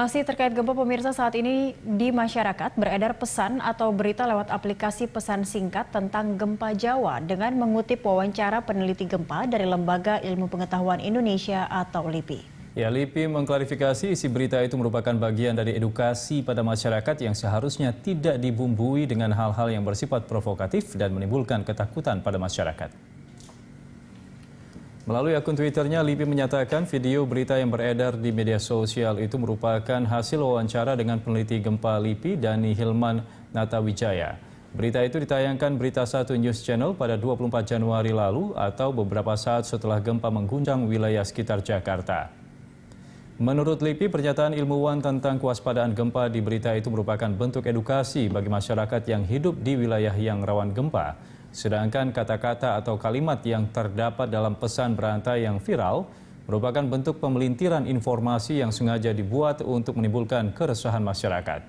Masih terkait gempa, pemirsa, saat ini di masyarakat beredar pesan atau berita lewat aplikasi pesan singkat tentang gempa Jawa dengan mengutip wawancara peneliti gempa dari Lembaga Ilmu Pengetahuan Indonesia atau LIPI. Ya, LIPI mengklarifikasi isi berita itu merupakan bagian dari edukasi pada masyarakat yang seharusnya tidak dibumbui dengan hal-hal yang bersifat provokatif dan menimbulkan ketakutan pada masyarakat. Melalui akun Twitternya, LIPI menyatakan video berita yang beredar di media sosial itu merupakan hasil wawancara dengan peneliti gempa LIPI, Dani Hilman Natawijaya. Berita itu ditayangkan Berita 1 News Channel pada 24 Januari lalu atau beberapa saat setelah gempa mengguncang wilayah sekitar Jakarta. Menurut LIPI, pernyataan ilmuwan tentang kewaspadaan gempa di berita itu merupakan bentuk edukasi bagi masyarakat yang hidup di wilayah yang rawan gempa. Sedangkan kata-kata atau kalimat yang terdapat dalam pesan berantai yang viral merupakan bentuk pemelintiran informasi yang sengaja dibuat untuk menimbulkan keresahan masyarakat.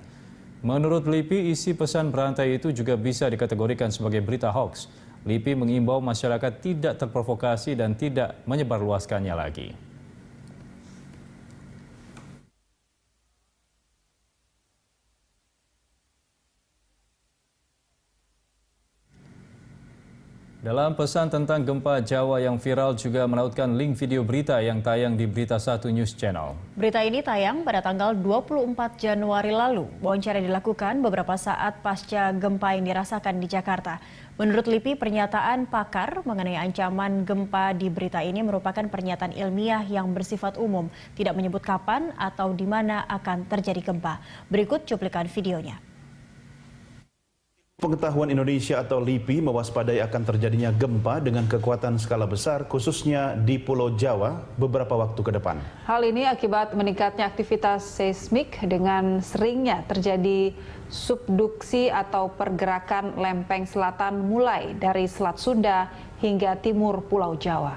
Menurut LIPI, isi pesan berantai itu juga bisa dikategorikan sebagai berita hoax. LIPI mengimbau masyarakat tidak terprovokasi dan tidak menyebarluaskannya lagi. Dalam pesan tentang gempa Jawa yang viral juga melautkan link video berita yang tayang di Berita 1 News Channel. Berita ini tayang pada tanggal 24 Januari lalu. Wawancara dilakukan beberapa saat pasca gempa yang dirasakan di Jakarta. Menurut LIPI, pernyataan pakar mengenai ancaman gempa di berita ini merupakan pernyataan ilmiah yang bersifat umum, tidak menyebut kapan atau di mana akan terjadi gempa. Berikut cuplikan videonya. Pengetahuan Indonesia atau LIPI mewaspadai akan terjadinya gempa dengan kekuatan skala besar khususnya di Pulau Jawa beberapa waktu ke depan. Hal ini akibat meningkatnya aktivitas seismik dengan seringnya terjadi subduksi atau pergerakan lempeng selatan mulai dari Selat Sunda hingga timur Pulau Jawa.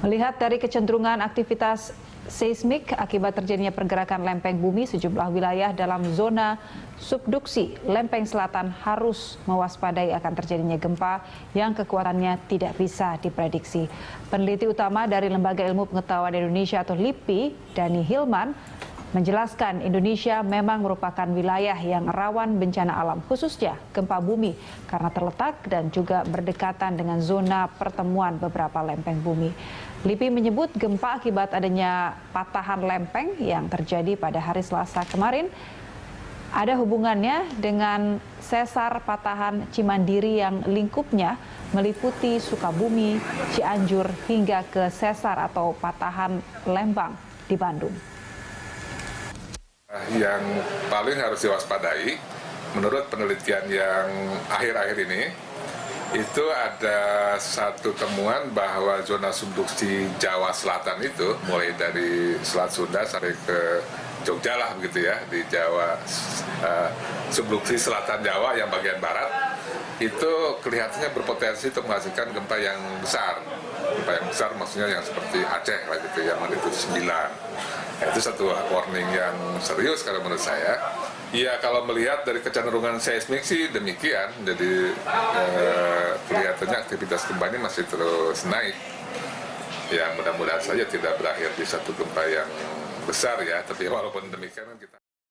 Melihat dari kecenderungan aktivitas seismik akibat terjadinya pergerakan lempeng bumi, sejumlah wilayah dalam zona subduksi lempeng selatan harus mewaspadai akan terjadinya gempa yang kekuatannya tidak bisa diprediksi. Peneliti utama dari Lembaga Ilmu Pengetahuan Indonesia atau LIPI, Dani Hilman, menjelaskan Indonesia memang merupakan wilayah yang rawan bencana alam, khususnya gempa bumi karena terletak dan juga berdekatan dengan zona pertemuan beberapa lempeng bumi. LIPI menyebut gempa akibat adanya patahan lempeng yang terjadi pada hari Selasa kemarin ada hubungannya dengan sesar patahan Cimandiri yang lingkupnya meliputi Sukabumi, Cianjur hingga ke sesar atau patahan Lembang di Bandung. Yang paling harus diwaspadai menurut penelitian yang akhir-akhir ini itu ada satu temuan bahwa zona subduksi Jawa Selatan itu mulai dari Selat Sunda sampai ke Jogja lah begitu ya, di Jawa, subduksi selatan Jawa yang bagian barat itu kelihatannya berpotensi untuk menghasilkan gempa yang besar. Gempa yang besar maksudnya yang seperti Aceh lah gitu, yang magnitudo 9. Itu satu warning yang serius kalau menurut saya. Ya, kalau melihat dari kecenderungan seismik sih demikian, jadi kelihatannya aktivitas gempa ini masih terus naik. Ya, mudah-mudahan saja tidak berakhir di satu gempa yang besar ya, tapi walaupun demikian kita